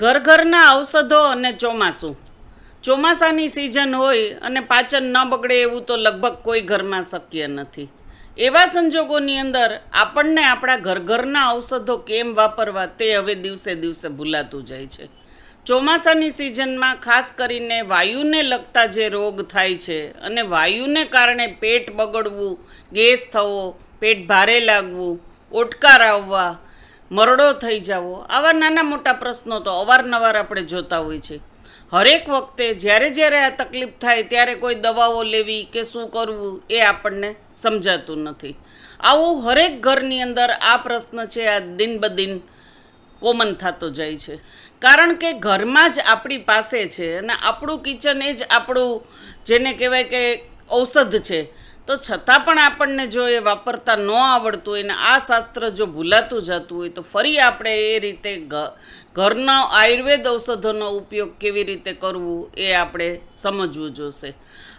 ઘર ઘરના ઔષધો અને ચોમાસું. ચોમાસાની સિઝન હોય અને પાચન ન બગડે એવું તો લગભગ કોઈ ઘરમાં શક્ય નથી. એવા સંજોગોની અંદર આપણને આપણા ઘર ઘરના ઔષધો કેમ વાપરવા તે હવે દિવસે દિવસે ભૂલાતું જાય છે. ચોમાસાની સિઝનમાં ખાસ કરીને વાયુને લગતા જે રોગ થાય છે અને વાયુને કારણે પેટ બગડવું, ગેસ થવો, પેટ ભારે લાગવું, ઓટકાર આવવા, મરડો થઈ જવો, આવા નાના મોટા પ્રશ્નો તો અવારનવાર આપણે જોતા હોય છે. હરેક વખતે જ્યારે જ્યારે આ તકલીફ થાય ત્યારે કોઈ દવાઓ લેવી કે શું કરવું એ આપણને સમજાતું નથી. આવું હરેક ઘરની અંદર આ પ્રશ્ન છે, આ દિન બદિન કોમન થતો જાય છે. કારણ કે ઘરમાં જ આપણી પાસે છે અને આપણું કિચન એ જ આપણું જેને કહેવાય કે ઔષધ છે. તો છતાં પણ આપણને જો એ વાપરતા ન આવડતું હોય ને આ શાસ્ત્ર જો ભૂલાતું જતું હોય તો ફરી આપણે એ રીતે ઘરનો આયુર્વેદ ઔષધોનો ઉપયોગ કેવી રીતે કરવું એ આપણે સમજવું જોશે.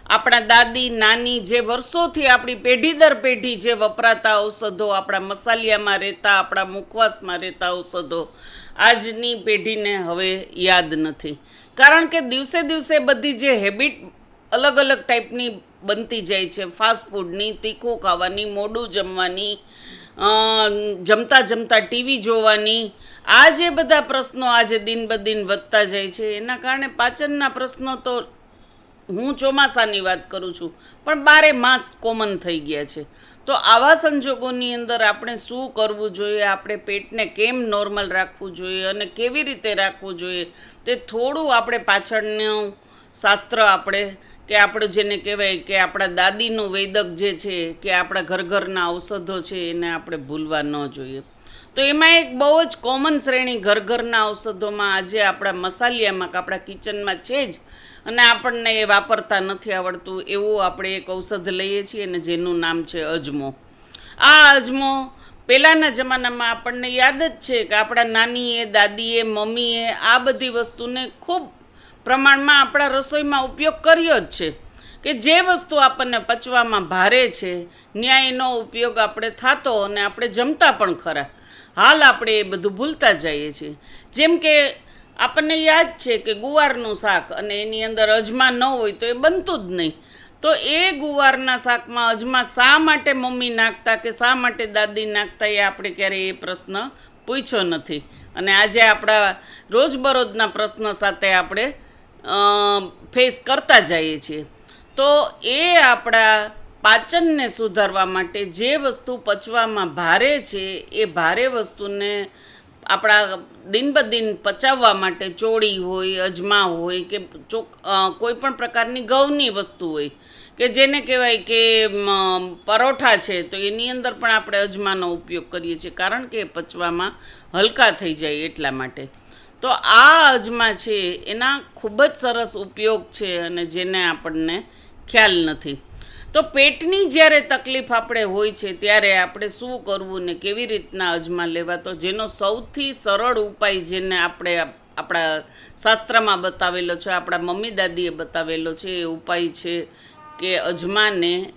આપણા દાદી નાની જે વર્ષોથી આપણી પેઢી દર પેઢી જે વપરાતા ઔષધો, આપણા મસાલિયામાં રહેતા, આપણા મુખવાસમાં રહેતા ઔષધો આજની પેઢીને હવે યાદ નથી. કારણ કે દિવસે દિવસે બધી જે હેબિટ અલગ અલગ ટાઈપની બનતી જાય છે, ફાસ્ટ ફૂડની, તીખું ખાવાની, મોડું જમવાની, જમતા જમતા ટીવી જોવાની, આ જે બધા પ્રશ્નો આજે દિન બદિન વધતા જાય છે એના કારણે પાચનના પ્રશ્નો તો હું ચોમાસાની વાત કરું છું પણ 12 માસ કોમન થઈ ગયા છે. તો આવા સંજોગોની અંદર આપણે શું કરવું જોઈએ, આપણે પેટને કેમ નોર્મલ રાખવું જોઈએ અને કેવી રીતે રાખવું જોઈએ તે થોડું આપણે પાછળનું શાસ્ત્ર આપણે કે આપણું જેને કહેવાય કે આપણા દાદીનું વૈદક જે છે કે આપણા ઘર ઘરના ઔષધો છે એને આપણે ભૂલવા ન જોઈએ. તો એમાં એક બહુ જ કોમન શ્રેણી ઘર ઘરના ઔષધોમાં આજે આપણા મસાલિયામાં કે આપણા કિચનમાં છે જ અને આપણને એ વાપરતા નથી આવડતું એવું આપણે એક ઔષધ લઈએ છીએ અને જેનું નામ છે અજમો. આ અજમો પહેલાંના જમાનામાં આપણને યાદ જ છે કે આપણા નાનીએ, દાદીએ, મમ્મીએ આ બધી વસ્તુને ખૂબ પ્રમાણમાં આપણા રસોઈમાં ઉપયોગ કર્યો જ છે. કે જે વસ્તુ આપણને પચવામાં ભારે છે ન્યાયનો ઉપયોગ આપણે થતો અને આપણે જમતા પણ ખરા. હાલ આપણે એ બધું ભૂલતા જઈએ છીએ. જેમ કે આપણને યાદ છે કે ગુવારનું શાક અને એની અંદર અજમા ન હોય તો એ બનતું જ નહીં. તો એ ગુવારના શાકમાં અજમા શા માટે મમ્મી નાખતા કે શા માટે દાદી નાખતા એ આપણે ક્યારેય એ પ્રશ્ન પૂછ્યો નથી. અને આજે આપણા રોજબરોજના પ્રશ્ન સાથે આપણે ફેસ કરતા જઈએ છીએ. તો એ આપણા પાચનને સુધારવા માટે જે વસ્તુ પચવામાં ભારે છે એ ભારે વસ્તુને આપણા દિન બદિન પચાવવા માટે ચોળી હોય, અજમા હોય કે કોઈ પણ પ્રકારની ઘઉંની વસ્તુ હોય કે જેને કહેવાય કે પરોઠા છે તો એની અંદર પણ આપણે અજમાનો ઉપયોગ કરીએ છીએ કારણ કે એ પચવામાં હલકા થઈ જાય એટલા માટે. તો આ અજમા છે એના ખૂબ જ સરસ ઉપયોગ છે અને જેને આપણને ખ્યાલ નથી. તો પેટની જ્યારે તકલીફ આપણે હોય છે ત્યારે આપણે શું કરવું ને કેવી રીતના અજમા લેવા, તો જેનો સૌથી સરળ ઉપાય જેને આપણે આપણા શાસ્ત્રમાં બતાવેલો છે, આપણા મમ્મી દાદીએ બતાવેલો છે એ ઉપાય છે કે અજમાને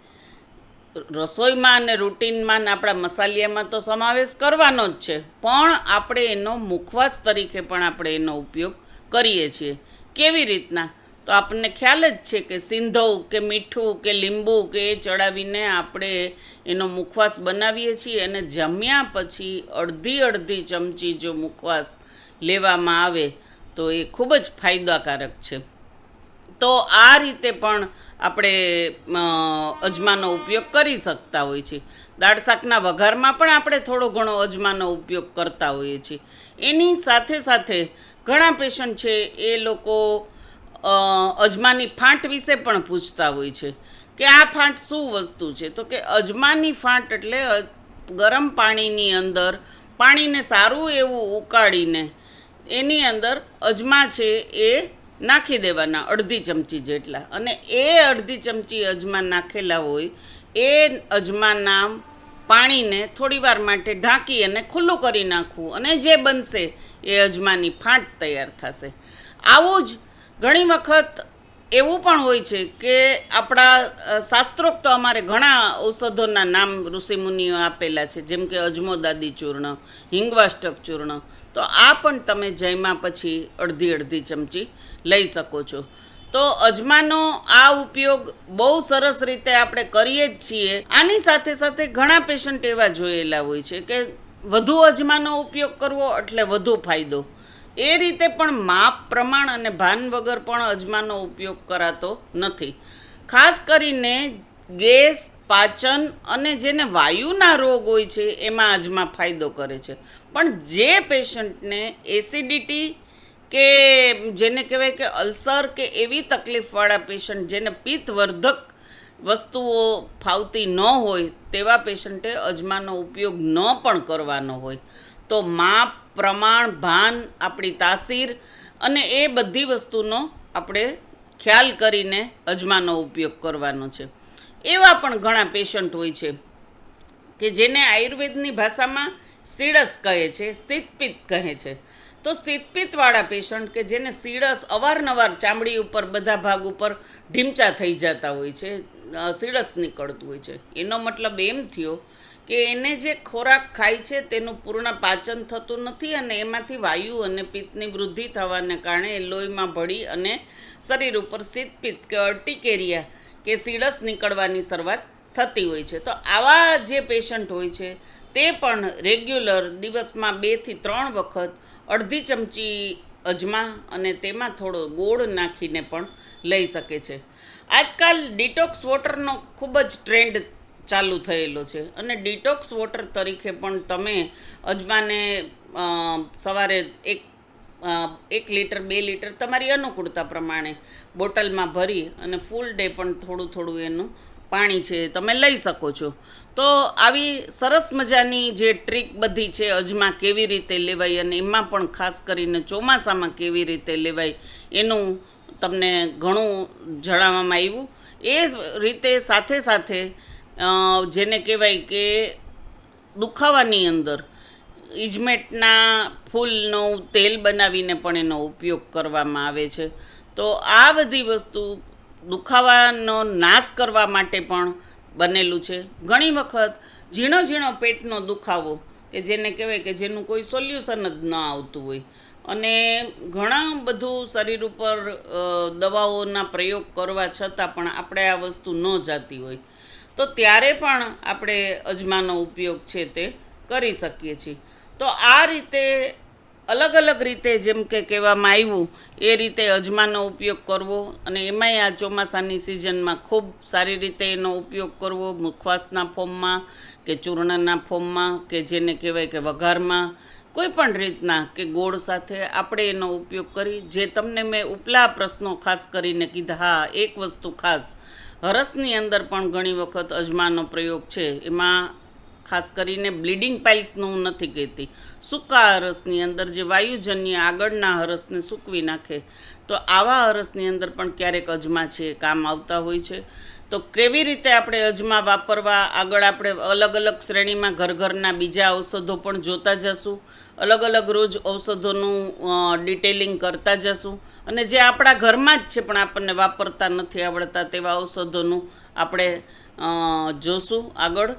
રસોઈમાં અને રૂટીનમાં ને આપણા મસાલિયામાં તો સમાવેશ કરવાનો જ છે પણ આપણે એનો મુખવાસ તરીકે પણ આપણે એનો ઉપયોગ કરીએ છીએ. કેવી રીતના? તો આપણને ખ્યાલ જ છે કે સિંધવ કે મીઠું કે લીંબુ કે એ ચડાવીને આપણે એનો મુખવાસ બનાવીએ છીએ અને જમ્યા પછી અડધી ચમચી જો મુખવાસ લેવામાં આવે તો એ ખૂબ જ ફાયદાકારક છે. તો આ રીતે પણ આપણે અજમાનો ઉપયોગ કરી શકતા હોઈએ છીએ. દાળ શાકના વઘારમાં પણ આપણે થોડો ઘણો અજમાનો ઉપયોગ કરતા હોઈએ છીએ. એની સાથે સાથે ઘણા પેશન્ટ છે એ લોકો અજમાની ફાંટ વિશે પણ પૂછતા હોય છે કે આ ફાંટ શું વસ્તુ છે. તો કે અજમાની ફાંટ એટલે ગરમ પાણીની અંદર પાણીને સારું એવું ઉકાળીને એની અંદર અજમા છે એ નાખી દેવાના અડધી ચમચી જેટલા અને એ અડધી ચમચી અજમા નાખેલા હોય એ અજમાના પાણીને થોડી વાર માટે ઢાંકી અને ખુલ્લું કરી નાખવું અને જે બનશે એ અજમાની ફાંટ તૈયાર થશે. આવું જ ઘણી વખત એવું પણ હોય છે કે આપણા શાસ્ત્રોક્ત અમારે ઘણા ઔષધોના નામ ઋષિમુનિઓ આપેલા છે, જેમ કે અજમોદાદી ચૂર્ણ, હિંગવાષ્ટક ચૂર્ણ. તો આ પણ તમે જમ્યા પછી અડધી અડધી ચમચી લઈ શકો છો. તો અજમાનો આ ઉપયોગ બહુ સરસ રીતે આપણે કરીએ જ છીએ. આની સાથે સાથે ઘણા પેશન્ટ એવા જોયેલા હોય છે કે વધુ અજમાનો ઉપયોગ કરવો એટલે વધુ ફાયદો. એ રીતે પણ માપ, પ્રમાણ અને ભાન વગર પણ અજમાનો ઉપયોગ કરાતો નથી. ખાસ કરીને ગેસ, પાચન અને જેને વાયુના રોગ હોય છે એમાં અજમા ફાયદો કરે છે. પણ જે પેશન્ટને એસિડિટી કે જેને કહેવાય કે અલ્સર કે એવી તકલીફવાળા પેશન્ટ, જેને પિત્તવર્ધક વસ્તુઓ ફાવતી ન હોય તેવા પેશન્ટે અજમાનો ઉપયોગ ન પણ કરવાનો હોય. તો માપ, પ્રમાણ, ભાન, આપણી તાસીર અને એ બધી વસ્તુનો આપણે ખ્યાલ કરીને અજમાનો ઉપયોગ કરવાનો છે. એવા પણ ઘણા પેશન્ટ હોય છે કે જેને આયુર્વેદની ભાષામાં સીડસ કહે છે, શીતપિત્ત કહે છે. તો શીતપિત્તવાળા પેશન્ટ કે જેને સીડસ અવારનવાર ચામડી ઉપર બધા ભાગ ઉપર ઢીમચા થઈ જતા હોય છે, સીડસ નીકળતું હોય છે, એનો મતલબ એમ થયો કે એને જે ખોરાક ખાય છે તેનું પૂર્ણ પાચન થતું નથી અને એમાંથી વાયુ અને પિત્તની વૃદ્ધિ થવાને કારણે એ લોહીમાં ભળી અને શરીર ઉપર શીતપિત્ત કે અર્ટિકેરિયા કે સીડસ નીકળવાની શરૂઆત થતી હોય છે. તો આવા જે પેશન્ટ હોય છે તે પણ રેગ્યુલર દિવસમાં 2 થી 3 વખત અડધી ચમચી અજમા અને તેમાં થોડો ગોળ નાખીને પણ લઈ શકે છે. આજકાલ ડિટોક્સ વોટરનો ખૂબ જ ટ્રેન્ડ ચાલુ થયેલો છે અને ડિટોક્સ વોટર તરીકે પણ તમે અજમાને સવારે 1 લીટર 2 લીટર તમારી અનુકૂળતા પ્રમાણે બોટલમાં ભરી અને ફૂલ ડે પણ થોડું થોડું એનું પાણી છે તમે લઈ શકો છો. તો આવી સરસ મજાની જે ટ્રીક બધી છે અજમા કેવી રીતે લેવાય અને એમાં પણ ખાસ કરીને ચોમાસામાં કેવી રીતે લેવાય એનું તમને ઘણું જણાવવામાં આવ્યું. એ રીતે સાથે સાથે જેને કહેવાય કે દુખાવાની અંદર ઇજમેટના ફૂલનું તેલ બનાવીને પણ એનો ઉપયોગ કરવામાં આવે છે. તો આ બધી વસ્તુ દુખાવાનો નાશ કરવા માટે પણ બનેલું છે. ઘણી વખત ઝીણો ઝીણો પેટનો દુખાવો કે જેને કહેવાય કે જેનું કોઈ સોલ્યુશન જ ન આવતું હોય અને ઘણા બધું શરીર ઉપર દવાઓના પ્રયોગ કરવા છતાં પણ આપણે આ વસ્તુ ન જાતી હોય તો ત્યારે પણ આપણે અજમાનો ઉપયોગ છે તે કરી શકીએ છીએ. તો આ રીતે અલગ અલગ રીતે જેમ કે કહેવામાં આવ્યું એ રીતે અજમાનો ઉપયોગ કરવો અને એમાંય આ ચોમાસાની સિઝનમાં ખૂબ સારી રીતે એનો ઉપયોગ કરવો, મુખવાસના ફોર્મમાં કે ચૂર્ણના ફોર્મમાં કે જેને કહેવાય કે વઘારમાં, કોઈ પણ રીતના કે ગોળ સાથે આપણે એનો ઉપયોગ કરી. જે તમને મેં ઉપલા પ્રશ્નો ખાસ કરીને કીધા, હા એક વસ્તુ ખાસ, હરસની અંદર પણ ઘણી વખત અજમાનો પ્રયોગ છે. એમાં ખાસ કરીને બ્લીડિંગ પાઇલ્સનું હું નથી કહેતી, સૂકા હરસની અંદર જે વાયુજન્ય આગળના હરસને સૂકવી નાખે તો આવા હરસની અંદર પણ ક્યારેક અજમા છે કામ આવતા હોય છે. તો કેવી રીતે આપણે અજમા વાપરવા આગળ આપણે અલગ અલગ શ્રેણીમાં ઘરના બીજા ઔષધો પણ જોતા જશું, અલગ અલગ રોજ ઔષધોનું ડિટેલિંગ કરતા જશું અને જે આપણા ઘરમાં જ છે પણ આપણને વાપરતા નથી આવડતા તેવા ઔષધોનું આપણે જોશું આગળ.